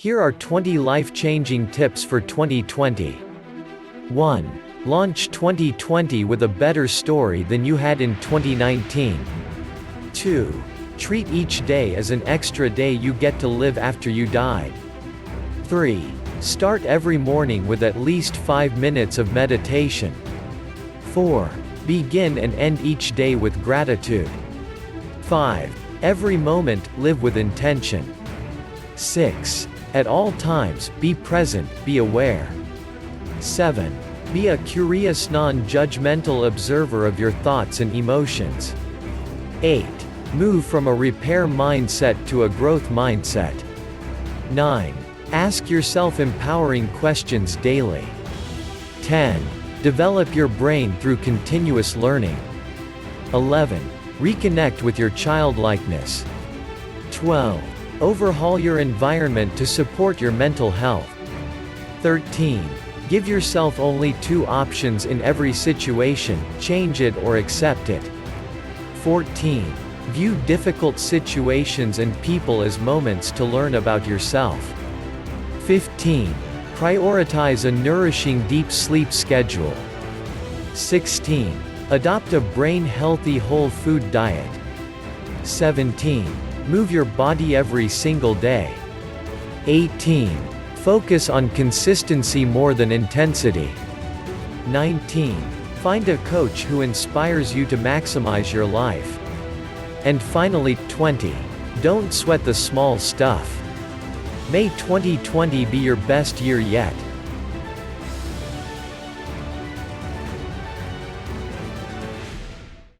Here are 20 life-changing tips for 2020. 1. Launch 2020 with a better story than you had in 2019. 2. Treat each day as an extra day you get to live after you died. 3. Start every morning with at least 5 minutes of meditation. 4. Begin and end each day with gratitude. 5. Every moment, live with intention. 6. At all times, be present, be aware. 7. Be a curious non-judgmental observer of your thoughts and emotions. 8. Move from a repair mindset to a growth mindset. 9. Ask yourself empowering questions daily. 10. Develop your brain through continuous learning. 11. Reconnect with your childlikeness. 12. Overhaul your environment to support your mental health. 13. Give yourself only 2 options in every situation: change it or accept it. 14. View difficult situations and people as moments to learn about yourself. 15. Prioritize a nourishing deep sleep schedule. 16. Adopt a brain-healthy whole food diet. 17. Move your body every single day. 18. Focus on consistency more than intensity. 19. Find a coach who inspires you to maximize your life. And finally, 20. Don't sweat the small stuff. May 2020 be your best year yet.